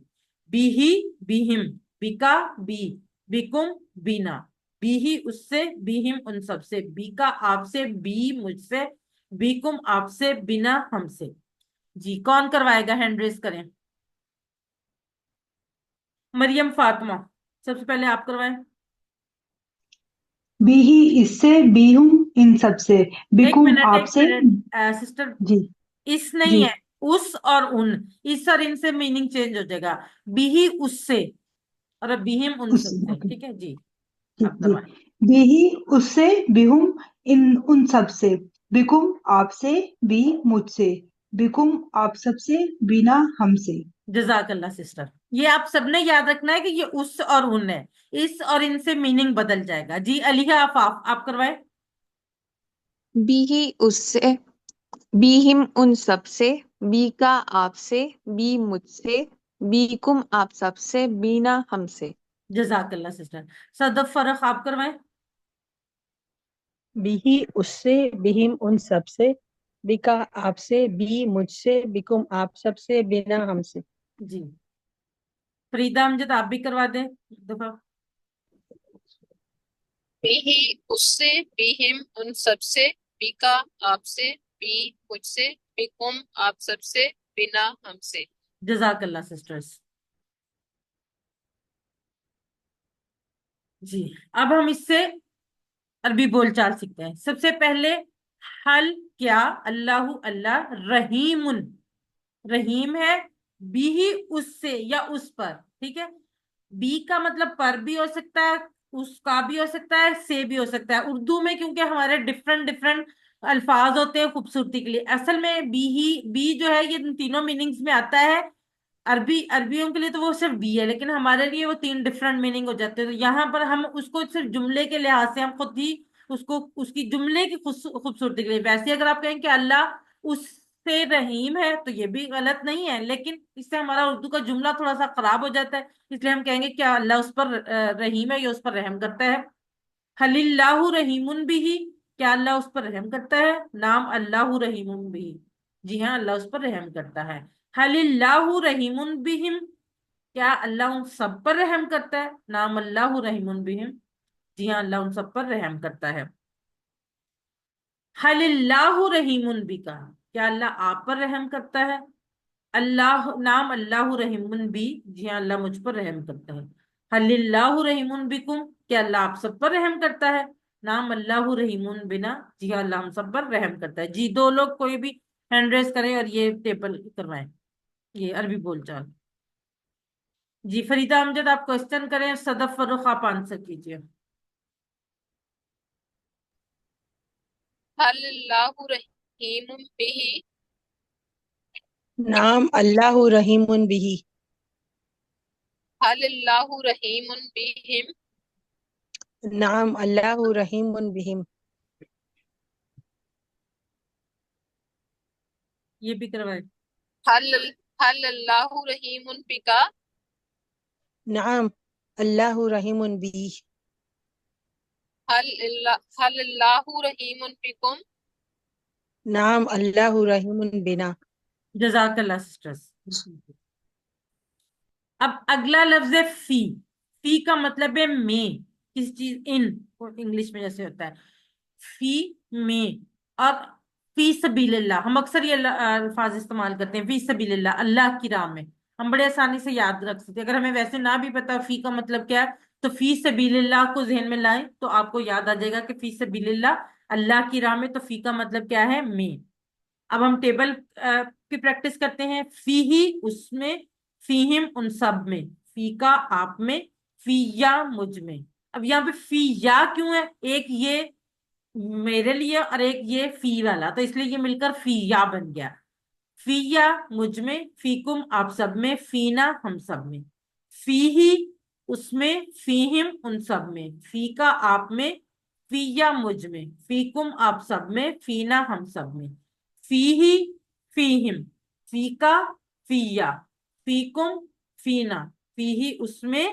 بی ہی، بی ہم، بی کا، بی کم، بینا. بی ہی اس سے، بی ہم ان سب سے، بی کا آپ سے، بی مجھ سے، بی کم آپ سے، بنا ہم سے. جی کون کروائے گا؟ ہینڈ ریز کریں. مریم فاطمہ، سب سے پہلے آپ کروائیں. بی ہی اس سے، بی ہوں ان سب سے، ایک بیکم منٹ آپ ایک سے. منٹ سسٹر، جی اس نہیں جی ہے، اس اور ان، اس اور ان سے میننگ چینج ہو جائے گا. بی ہی اس سے اور اب بہم ان اس سب سے. اوکے ٹھیک ہے جی، ٹھیک آپ جی. کروائیں. بی ہی اس سے، بی ہوں ان سب سے، بیکم آپ سے، بی مجھ سے، بیکم آپ سب سے، بینا ہم سے. جزاک اللہ سسٹر. یہ آپ سب نے یاد رکھنا ہے کہ یہ اس اور ان ہے، اس اور ان سے میننگ بدل جائے گا. جی علیہ آفاف، آپ کروائیں. بی ہی اس سے، بی ہم ان سب سے، بی کا آپ سے، بی مجھ سے، بی کم آپ سب سے، بینا ہم سے. جزاک اللہ سسٹر. صدف فرق، آپ کروائیں. بی ہی اس سے، بہم ان سب سے، بکا آپ سے، بی مجھ سے، بکم آپ سب سے، بنا ہم سے. جی فریدہ امجد، آپ بھی کروا دیں ایک دفعہ. بی ہی اس سے، بی ہم ان سب سے، بی کا آپ سے، بی مجھ سے، بی کم آپ سب سے، بنا ہم سے. جزاک اللہ سسٹرز. جی اب ہم اس سے عربی بول چال سیکھتے ہیں. سب سے پہلے حل کیا، اللہ اللہ، رحیم، رحیم ہے، بی ہی اس سے یا اس پر. ٹھیک ہے، بی کا مطلب پر بھی ہو سکتا ہے، اس کا بھی ہو سکتا ہے، سے بھی ہو سکتا ہے. اردو میں کیونکہ ہمارے ڈفرنٹ الفاظ ہوتے ہیں خوبصورتی کے لیے، اصل میں بی ہی، بی جو ہے یہ تینوں میننگز میں آتا ہے. عربیوں کے لیے تو وہ صرف بی ہے، لیکن ہمارے لیے وہ تین ڈفرنٹ میننگ ہو جاتے ہیں. تو یہاں پر ہم اس کو صرف جملے کے لحاظ سے ہم خود ہی اس کو، اس کی جملے کی خوبصورتی کے لیے، ویسے اگر آپ کہیں کہ اللہ اس سے رحیم ہے تو یہ بھی غلط نہیں ہے، لیکن اس سے ہمارا اردو کا جملہ تھوڑا سا خراب ہو جاتا ہے. اس لیے ہم کہیں گے کیا اللہ اس پر رحیم ہے، یا اس پر رحم کرتا ہے. حل اللہ رحیم بھی، کیا اللہ اس پر رحم کرتا ہے. نام اللہ رحیم بھی، جی ہاں اللہ اس پر رحم کرتا ہے. حل اللہ رحیم بہم، کیا اللہ ان سب پر رحم کرتا ہے. نام اللہ رحیم بہم، جی ہاں اللہ ان سب پر رحم کرتا ہے. حل اللہ رحیم بکا، کیا اللہ آپ پر رحم کرتا ہے. اللہ، نام اللہ رحیم بھی، جی ہاں اللہ مجھ پر رحم کرتا ہے. حل اللہ رحیم بکم، کیا اللہ آپ سب پر رحم کرتا ہے. نام اللہ رحیم بنا، جی ہاں اللہ ہم سب پر رحم کرتا ہے. جی دو لوگ کوئی بھی ہینڈ ریز کریں اور یہ ٹیبل کروائیں، یہ عربی بول چال. جی فریدہ امجد آپ کوشچن کریں، صدف فروخ آپ آنسر کیجیے. حل اللہ رحیم بھی، نام اللہ رحیم بھی، حل اللہ رحیم بہم، نام اللہ رحیم بہم. یہ بھی کروائیں. حل اللہ رحیم بکا، نعم اللہ رحیم بھی، حل اللہ رحیم بکم، نعم اللہ رحیم بنا. جزاک اللہ سسٹرز. اب اگلا لفظ ہے فی. فی کا مطلب ہے میں، کس چیز، ان انگلش میں جیسے ہوتا ہے فی میں. اور فی سبیل اللہ، ہم اکثر یہ الفاظ استعمال کرتے ہیں، فی سبیل اللہ، اللہ کی راہ میں. ہم بڑے آسانی سے یاد رکھ سکتے ہیں. اگر ہمیں ویسے نہ بھی پتا فی کا مطلب کیا ہے تو فی سبیل اللہ کو ذہن میں لائیں تو آپ کو یاد آ جائے گا کہ فی سبیل اللہ، اللہ کی راہ میں. تو فی کا مطلب کیا ہے؟ میں. اب ہم ٹیبل کی پریکٹس کرتے ہیں. فی ہی اس میں، فیہم ان سب میں، فی کا آپ میں، فی یا مجھ میں. اب یہاں پہ فی یا کیوں ہے؟ ایک یہ میرے لیے اور ایک یہ فی والا، تو اس لیے یہ مل کر فی یا بن گیا. فی یا مجھ میں، فیکم آپ سب میں، فینا ہم سب میں. فی ہی اس میں، فیہم ان سب میں، فی کا آپ میں، فی یا مجھ میں، فیکم آپ سب میں، فینا ہم سب میں. فی ہی، فیہم، فی کا، فی یا، فیکم، فینا، فی ہی اس میں،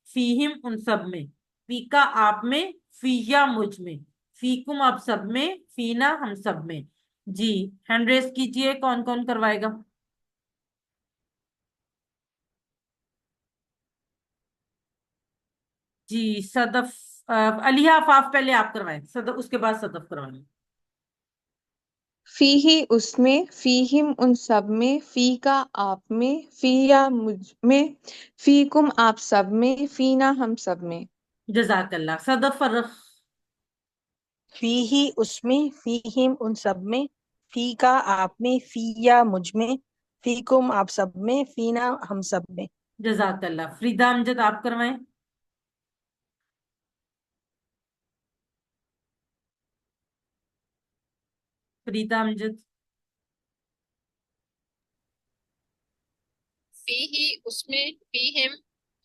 فیہم ان سب میں، فی کا آپ میں، فی یا مجھ میں، فیکم آپ سب میں، فینا ہم سب میں. جی ہینڈ ریس کیجئے، کون کون کروائے گا؟ جی صدف، علیہ آفاف پہلے آپ کروائیں، صدف اس کے بعد صدف کروائیں. فی ہی اس میں، فیہم ان سب میں، فی کا آپ میں، فی یا مجھ میں، فیکم آپ سب میں، فینا ہم سب میں. جزاک اللہ. صدف فرخ. فی ہی اس میں، فیہم ان سب میں، فی کا آپ میں، فی یا مجھ میں، فیکم آپ سب میں، فینا ہم سب میں. جزاک اللہ. فریدہ امجد آپ کروائیں. فریدہ امجد. فی ہی اس میں، فیہم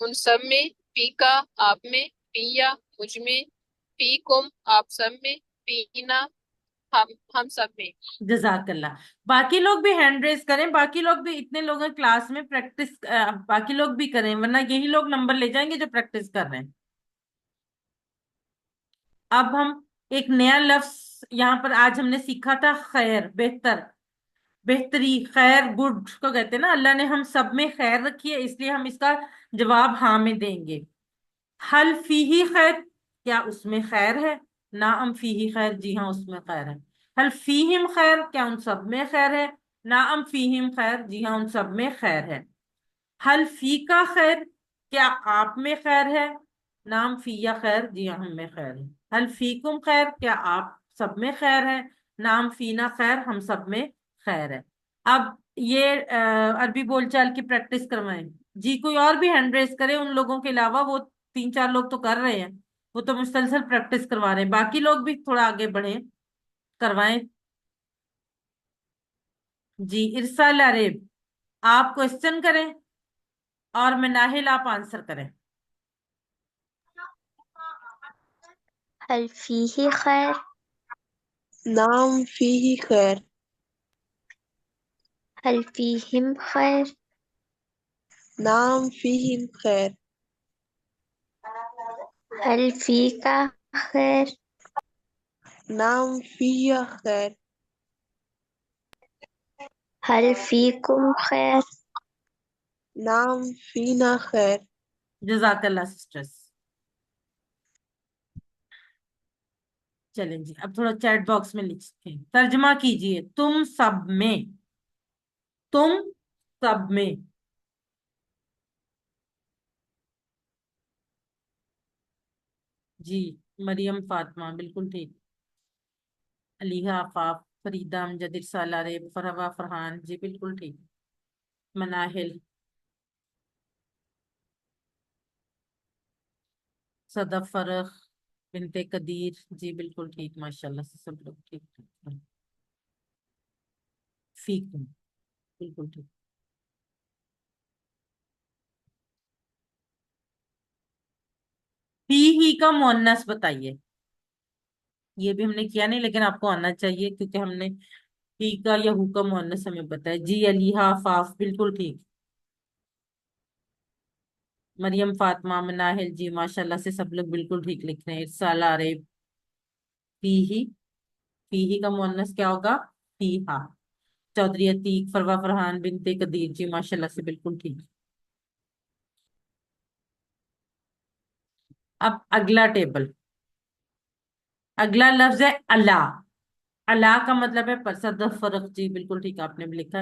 ان سب میں، فی کا آپ میں، فی یا مجھ میں، فی کم آپ سب میں، فینا ہم سب میں. جزاک اللہ. باقی لوگ بھی ہینڈ ریز کریں، باقی لوگ بھی، اتنے لوگ ہیں کلاس میں، پریکٹس باقی لوگ بھی کریں ورنہ یہی لوگ نمبر لے جائیں گے جو پریکٹس کر رہے ہیں. اب ہم ایک نیا لفظ یہاں پر آج ہم نے سیکھا تھا، خیر، بہتر، بہتری، خیر، گڈ کو کہتے ہیں نا. اللہ نے ہم سب میں خیر رکھی ہے، اس لیے ہم اس کا جواب ہاں میں دیں گے. حل فیہی خیر، کیا اس میں خیر ہے؟ نعم فیہی خیر، جی ہاں اس میں خیر ہے. حل فیہم خیر، کیا ان سب میں خیر ہے؟ نعم فیہم خیر، جی ہاں ان سب میں خیر ہے. حل فی کا خیر، کیا آپ میں خیر ہے؟ نعم فی یا خیر، جی ہاں ہم میں خیر ہے. حل فیکم خیر، کیا آپ سب میں خیر ہے؟ نعم فینا خیر، ہم سب میں خیر ہے. اب یہ عربی بول چال کی پریکٹس کروائیں. جی کوئی اور بھی ہینڈ ریز کرے ان لوگوں کے علاوہ، وہ 3 4 لوگ تو کر رہے ہیں، وہ تو مسلسل پریکٹس کروا رہے ہیں. باقی لوگ بھی تھوڑا آگے بڑھیں، کروائیں. جی ارسال عریب، آپ کوشچن کریں اور مناہل آپ آنسر کریں. هل فيه خير؟ نعم فيه خير. هل فيهم خير؟ نعم فيهم خير. هل فيك خير؟ نعم في خير. هل فيكم خير؟ نعم فينا خير. جزاک اللہ سسٹرس. چلیں جی اب تھوڑا چیٹ باکس میں لکھیں، ترجمہ کیجئے. تم سب میں، تم سب میں. جی مریم فاطمہ بالکل ٹھیک. علیہ آفاف، فریدہ امجد، ارسال عریب، فرحہ فرحان، جی بالکل ٹھیک. مناہل، صدف فرخ، بنت قدیر، جی بالکل ٹھیک. ماشاءاللہ سے سب لوگ ٹھیک ٹھیک. فیکم بالکل ٹھیک. فی ہی کا مؤنث بتائیے. یہ بھی ہم نے کیا نہیں لیکن آپ کو آنا چاہیے کیونکہ ہم نے فی کا یا ہو کا مؤنث ہمیں بتایا. جی علیہ فاف بالکل ٹھیک. مریم فاطمہ، مناہل، جی ماشاءاللہ سے سب لوگ بالکل ٹھیک لکھ رہے ہیں. ارسال عریب، فی ہی، فی ہی کا مؤنث کیا ہوگا؟ فی ہا. چودھری عتیق، فروا فرحان، بنت قدیر، جی ماشاءاللہ سے بالکل ٹھیک. اب اگلا ٹیبل، اگلا لفظ ہے اللہ. اللہ کا مطلب ہے پر. صدف فرق، جی بالکل ٹھیک آپ نے بھی لکھا.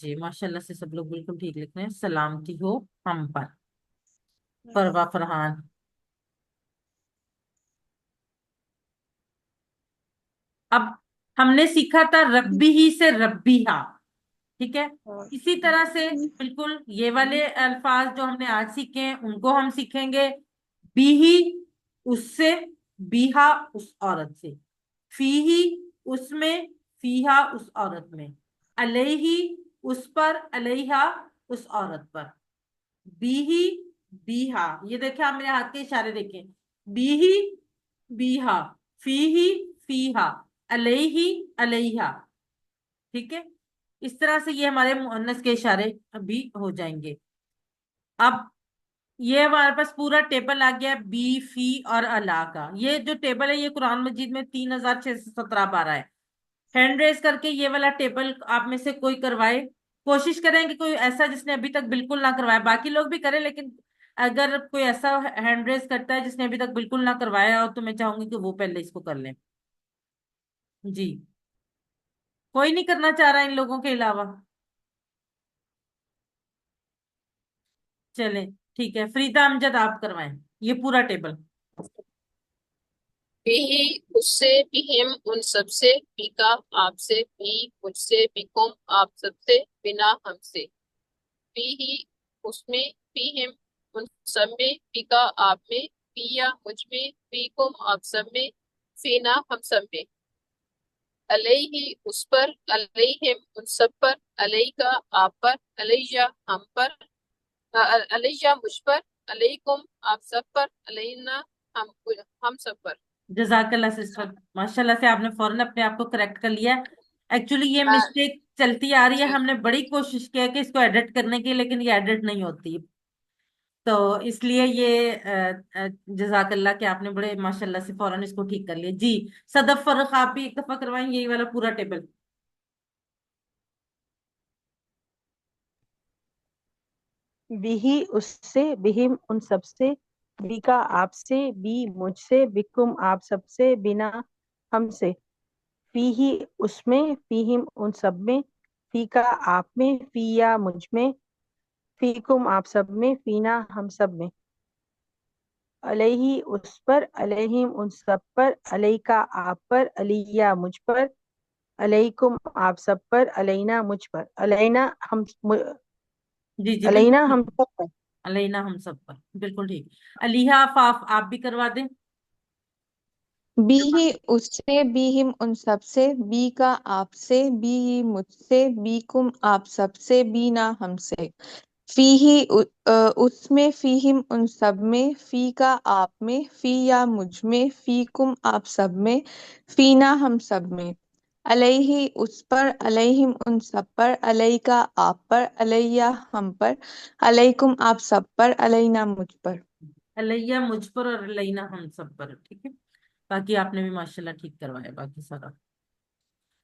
جی ماشاءاللہ سے سب لوگ بالکل ٹھیک لکھ رہے ہیں. سلامتی ہو ہم پر. پروا فرحان. اب ہم نے سیکھا تھا ربی ہی سے ربی ہا. ٹھیک ہے. اسی طرح سے بالکل یہ والے الفاظ جو ہم نے آج سیکھے ہیں ان کو ہم سیکھیں گے. بی ہی اس سے, بیہا اس عورت سے. فی ہی اس میں, فیہا اس عورت میں. علیہ اس پر, علیہا اس عورت پر. بی ہی بیہا, یہ دیکھیں آپ میرے ہاتھ کے اشارے دیکھیں. بی ہی بیہا, فی ہی فیہا, علیہ علیہا. ٹھیک ہے. اس طرح سے یہ ہمارے مؤنث کے اشارے ابھی ہو جائیں گے. اب یہ ہمارے پاس پورا ٹیبل آ گیا بی, فی اور الا کا. یہ جو ٹیبل ہے یہ قرآن مجید میں 3617 بار ہے. ہینڈ ریز کر کے یہ والا ٹیبل آپ میں سے کوئی کروائے. کوشش کریں کہ کوئی ایسا جس نے ابھی تک بالکل نہ کروایا, باقی لوگ بھی کریں لیکن اگر کوئی ایسا ہینڈ ریز کرتا ہے جس نے ابھی تک بالکل نہ کروایا ہو تو میں چاہوں گی کہ وہ پہلے اس کو کر لیں. جی کوئی نہیں کرنا چاہ رہا ان لوگوں کے علاوہ؟ چلیں ٹھیک ہے, فریدہ امجد آپ کروائیں یہ پورا ٹیبل. بھی اس سے, بھی ہم ان سب سے, بھی کا آپ سے, بھی مجھ سے, بھی کم آپ سب سے, بنا ہم سے. بھی اس میں, بھی ہم ان سب میں, بھی کا آپ میں, بھی یا مجھ میں, بھی کم آپ سب میں, فینا ہم سب میں. علیہ اس پر, علیہم ان سب پر, علیہ کا آپ پر, علیہ ہم پر, علیہ مجھ پر, علیکم آپ سب پر, علینا ہم سب پر. جزاک اللہ سسٹر, ماشاء اللہ سے آپ نے فوراً اپنے آپ کو کریکٹ کر لیا. ایکچولی یہ مسٹیک چلتی آ رہی ہے, جی ہم نے بڑی کوشش کیا کہ اس کو ایڈٹ کرنے کی لیکن یہ ایڈٹ نہیں ہوتی. تو اس لیے یہ جزاک اللہ کہ آپ نے بڑے ماشاء اللہ سے فوراً اس کو ٹھیک کر لیا. جی صدف فرق آپ بھی ایک دفعہ کروائیں یہی والا پورا ٹیبل. بھی اس سے, بہم ان سب سے, بی کا آپ سے, بی مجھ سے, بکم آپ سب سے, بنا ہم سے. فی ہی اس میں, فیہم ان سب میں, فی کا آپ میں, فی یا مجھ میں, فیکم آپ سب میں, فینا ہم سب میں. علیہ اس پر, علیہم ان سب پر, علیہ کا آپ پر, علیہ مجھ پر, علیکم آپ سب پر, علینا مجھ پر, علینا ہم, جی جی علینا بالکل ہم ٹھیک. سب پر. علینا ہم سب پر بالکل ٹھیک. علیہ فاف آپ بھی کروا دیں. بی ہی اس سے, بی ہم ان سب سے, بی کا آپ سے, بی مجھ سے, بی کم آپ سب سے, بی نہ ہم سے. فی ہی اس میں, فی ہم ان سب میں, فی کا آپ میں, فی یا مجھ میں, فی کم آپ سب میں, فی نہ ہم سب میں. علیہ اس پر, علیہم ان سب پر, علیہ کا آپ پر, علیہ ہم پر, علیکم آپ سب پر, علینا مجھ پر. علیہ مجھ پر اور علینا ہم سب پر. ٹھیک ہے, باقی آپ نے بھی ماشاءاللہ ٹھیک کروایا باقی سارا.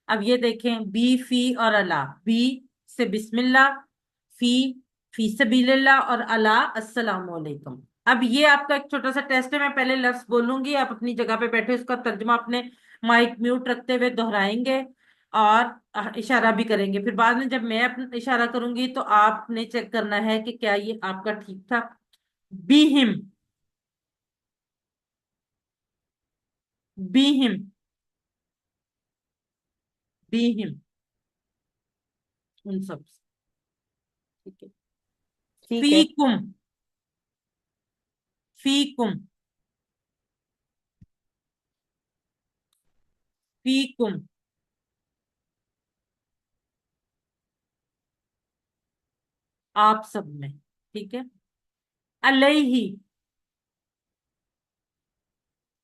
اب یہ دیکھیں بی, فی اور اللہ. بی سے بسم اللہ, فی سبیل اللہ, اور اللہ السلام علیکم. اب یہ آپ کا ایک چھوٹا سا ٹیسٹ ہے, میں پہلے لفظ بولوں گی, آپ اپنی جگہ پہ بیٹھے اس کا ترجمہ اپنے مائک میوٹ رکھتے ہوئے دہرائیں گے اور اشارہ بھی کریں گے. پھر بعد میں جب میں اپنا اشارہ کروں گی تو آپ نے چیک کرنا ہے کہ کیا یہ آپ کا ٹھیک تھا. بی ہم, بی ہم, بی ہم ان سب سے. ٹھیک ہے. ٹھیک فی ہے. کم, فی کم, فی کم آپ سب میں. ٹھیک ہے. علیہ,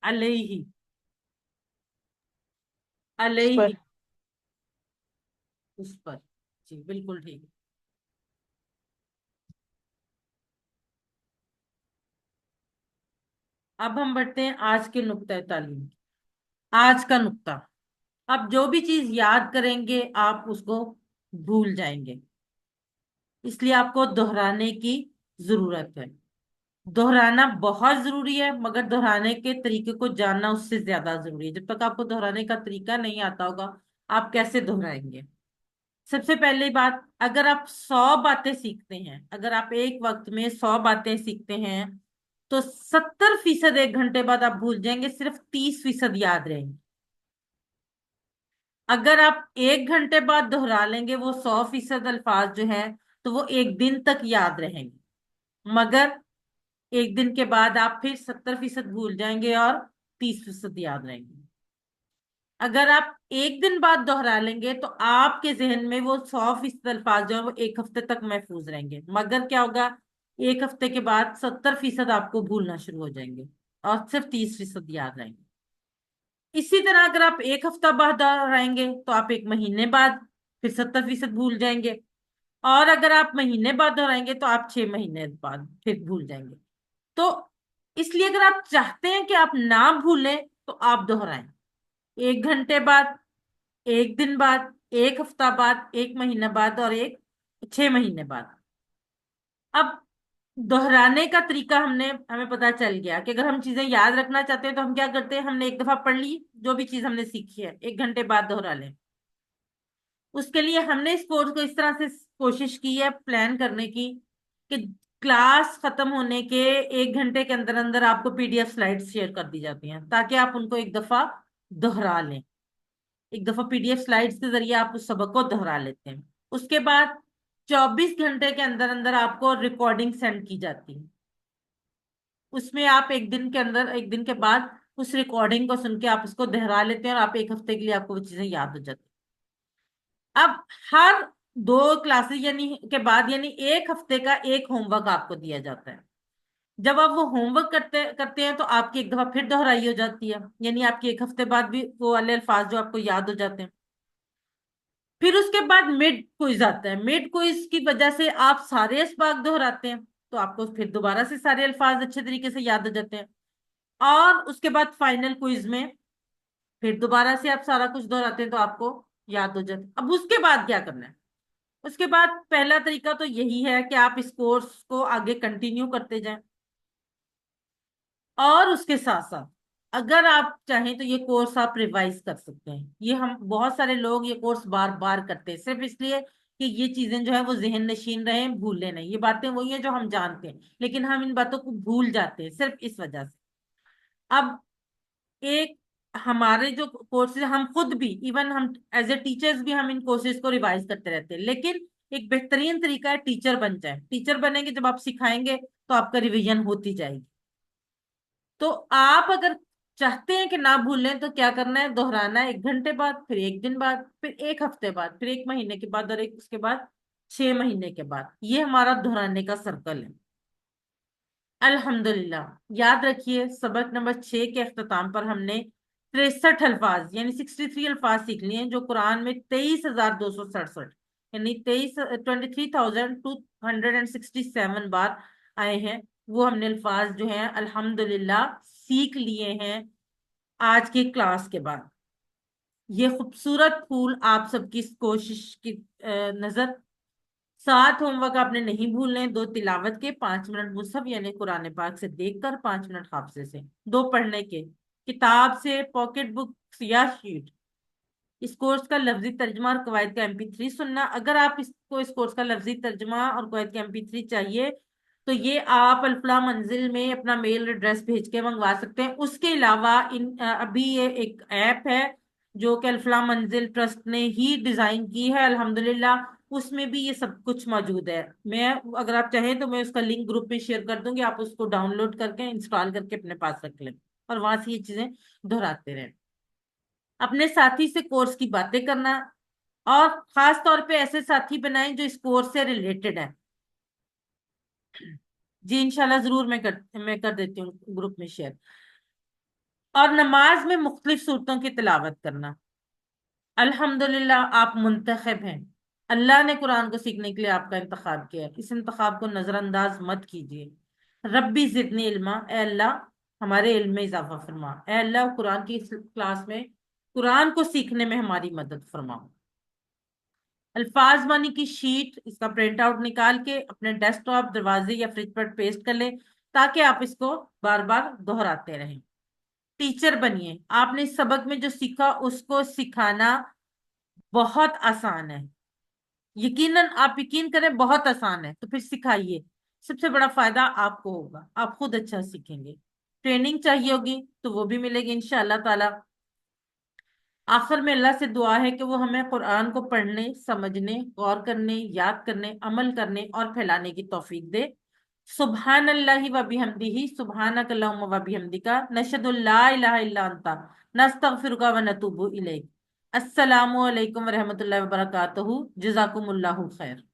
علیہ, اس پر. علیہ اس پر. جی بالکل ٹھیک. اب ہم بڑھتے ہیں آج کے نقطۂ تعلیم. آج کا نقطہ, اب جو بھی چیز یاد کریں گے آپ اس کو بھول جائیں گے, اس لیے آپ کو دہرانے کی ضرورت ہے. دہرانا بہت ضروری ہے مگر دہرانے کے طریقے کو جاننا اس سے زیادہ ضروری ہے. جب تک آپ کو دہرانے کا طریقہ نہیں آتا ہوگا آپ کیسے دہرائیں گے. سب سے پہلی بات، اگر آپ 100 باتیں سیکھتے ہیں، اگر آپ ایک وقت میں 100 باتیں سیکھتے ہیں تو 70% 1 گھنٹے بعد آپ بھول جائیں گے، صرف 30% یاد رہیں گے۔ اگر آپ 1 گھنٹے بعد دہرا لیں گے وہ 100% الفاظ جو ہیں تو وہ 1 دن تک یاد رہیں گے، مگر 1 دن کے بعد آپ پھر 70% بھول جائیں گے اور 30% یاد رہیں گے۔ اگر آپ 1 دن بعد دہرا لیں گے تو آپ کے ذہن میں وہ 100% الفاظ جو ہیں وہ 1 ہفتے تک محفوظ رہیں گے، مگر کیا ہوگا، 1 ہفتے کے بعد 70% آپ کو بھولنا شروع ہو جائیں گے اور صرف 30% یاد رہیں گے۔ اسی طرح اگر آپ 1 ہفتہ بعد دہرائیں گے تو آپ 1 مہینے بعد پھر 70% بھول جائیں گے، اور اگر آپ مہینے بعد دہرائیں گے تو آپ 6 مہینے بعد پھر بھول جائیں گے۔ تو اس لیے اگر آپ چاہتے ہیں کہ آپ نہ بھولیں تو آپ دہرائیں، 1 گھنٹے بعد، 1 دن بعد، 1 ہفتہ بعد، 1 مہینہ بعد، اور 6 مہینے بعد۔ اب دہرانے کا طریقہ ہمیں پتا چل گیا کہ اگر ہم چیزیں یاد رکھنا چاہتے ہیں تو ہم کیا کرتے ہیں، ہم نے ایک دفعہ پڑھ لی جو بھی چیز ہم نے سیکھی ہے، 1 گھنٹے بعد دہرا لیں۔ اس کے لیے ہم نے اس کورس کو اس طرح سے کوشش کی ہے پلان کرنے کی کہ کلاس ختم ہونے کے 1 گھنٹے کے اندر اندر آپ کو PDF سلائڈ شیئر کر دی جاتی ہیں تاکہ آپ ان کو ایک دفعہ دہرا لیں۔ ایک دفعہ PDF سلائڈز کے ذریعے آپ اس سبق کو دہرا لیتے ہیں۔ اس کے بعد 24 گھنٹے کے اندر اندر آپ کو ریکارڈنگ سینڈ کی جاتی ہے، اس میں آپ 1 دن کے اندر، 1 دن کے بعد اس ریکارڈنگ کو سن کے آپ اس کو دہرا لیتے ہیں اور آپ 1 ہفتے کے لیے آپ کو وہ چیزیں یاد ہو جاتی ہیں۔ اب ہر 2 کلاسز کے بعد 1 ہفتے کا ایک ہوم ورک آپ کو دیا جاتا ہے۔ جب آپ وہ ہوم ورک کرتے ہیں تو آپ کی ایک دفعہ پھر دہرائی ہو جاتی ہے، یعنی آپ کی 1 ہفتے بعد بھی وہ والے الفاظ جو آپ کو یاد ہو جاتے ہیں۔ پھر اس کے بعد مڈ کوئز آتا ہے، مڈ کوئز کی وجہ سے آپ سارے اسباق دہراتے ہیں تو آپ کو پھر دوبارہ سے سارے الفاظ اچھے طریقے سے یاد ہو جاتے ہیں، اور اس کے بعد فائنل کوئز میں پھر دوبارہ سے آپ سارا کچھ دہراتے ہیں تو آپ کو یاد ہو جاتا ہے۔ اب اس کے بعد کیا کرنا ہے؟ اس کے بعد پہلا طریقہ تو یہی ہے کہ آپ اس کورس کو آگے کنٹینیو کرتے جائیں، اور اس کے ساتھ ساتھ اگر آپ چاہیں تو یہ کورس آپ ریوائز کر سکتے ہیں۔ یہ ہم بہت سارے لوگ یہ کورس بار بار کرتے ہیں صرف اس لیے کہ یہ چیزیں جو ہے وہ ذہن نشین رہیں، بھولے نہیں۔ یہ باتیں وہی ہیں جو ہم جانتے ہیں لیکن ہم ان باتوں کو بھول جاتے ہیں صرف اس وجہ سے۔ اب ایک ہمارے جو کورسز، ہم خود بھی ایون ہم ایز اے ٹیچرز بھی ہم ان کورسز کو ریوائز کرتے رہتے ہیں، لیکن ایک بہترین طریقہ ہے ٹیچر بن جائیں۔ ٹیچر بنیں گے جب آپ سکھائیں گے تو آپ کا ریویژن ہوتی جائے گی۔ تو آپ اگر چاہتے ہیں کہ نہ بھولیں تو کیا کرنا ہے، دہرانا ہے 1 گھنٹے بعد، پھر 1 دن بعد، پھر 1 ہفتے بعد، پھر 1 مہینے کے بعد، اور اس کے بعد 6 مہینے کے بعد۔ یہ ہمارا دہرانے کا سرکل ہے۔ الحمدللہ، یاد رکھیے سبق نمبر 6 کے اختتام پر ہم نے 63 الفاظ یعنی 63 الفاظ سیکھ لیے ہیں جو قرآن میں 23,267 یعنی 23,267 بار آئے ہیں۔ وہ ہم نے الفاظ جو ہیں الحمدللہ سیکھ لیے ہیں آج کی کلاس کے بعد۔ یہ خوبصورت پھول آپ سب کی کوشش کی نظر 7 ہوم ورک آپ نے نہیں بھولنے، 2 تلاوت کے، 5 منٹ مصحف یعنی قرآن پاک سے دیکھ کر، 5 منٹ حافظے سے، 2 پڑھنے کے، کتاب سے، پاکٹ بک یا شیٹ۔ اس کورس کا لفظی ترجمہ اور قواعد کا MP3 سننا۔ اگر آپ اس کورس کا لفظی ترجمہ اور قواعد کا MP3 چاہیے تو یہ آپ الفلاح منزل میں اپنا میل ایڈریس بھیج کے منگوا سکتے ہیں۔ اس کے علاوہ ابھی یہ ایک ایپ ہے جو کہ الفلاح منزل ٹرسٹ نے ہی ڈیزائن کی ہے الحمدللہ، اس میں بھی یہ سب کچھ موجود ہے۔ میں اگر آپ چاہیں تو میں اس کا لنک گروپ میں شیئر کر دوں گی، آپ اس کو ڈاؤن لوڈ کر کے انسٹال کر کے اپنے پاس رکھ لیں اور وہاں سے یہ چیزیں دہراتے رہیں۔ اپنے ساتھی سے کورس کی باتیں کرنا، اور خاص طور پہ ایسے ساتھی بنائیں جو اس کورس سے ریلیٹڈ ہیں۔ جی انشاءاللہ ضرور میں کر دیتی ہوں گروپ میں شیئر۔ اور نماز میں مختلف صورتوں کی تلاوت کرنا۔ الحمدللہ آپ منتخب ہیں، اللہ نے قرآن کو سیکھنے کے لیے آپ کا انتخاب کیا ہے، اس انتخاب کو نظر انداز مت کیجیے۔ ربی زدنی علما، اے اللہ ہمارے علم میں اضافہ فرما، اے اللہ قرآن کی کلاس میں قرآن کو سیکھنے میں ہماری مدد فرماؤ۔ الفاظ مانی کی شیٹ، اس کا پرنٹ آؤٹ نکال کے اپنے ڈیسک ٹاپ، دروازے یا فریج پر پیسٹ کر لیں تاکہ آپ اس کو بار بار دہراتے رہیں۔ ٹیچر بنیے، آپ نے اس سبق میں جو سیکھا اس کو سکھانا بہت آسان ہے۔ یقیناً آپ یقین کریں بہت آسان ہے، تو پھر سکھائیے، سب سے بڑا فائدہ آپ کو ہوگا، آپ خود اچھا سیکھیں گے۔ ٹریننگ چاہیے ہوگی تو وہ بھی ملے گی انشاءاللہ تعالی۔ آخر میں اللہ سے دعا ہے کہ وہ ہمیں قرآن کو پڑھنے، سمجھنے، غور کرنے، یاد کرنے، عمل کرنے اور پھیلانے کی توفیق دے۔ سبحان اللہ و بحمدہ، سبحانک اللہم و بحمدک، نشہد ان لا الہ الا انت، نستغفرک و نتوب الیک۔ السلام علیکم ورحمۃ اللہ وبرکاتہ، جزاکم اللہ خیر۔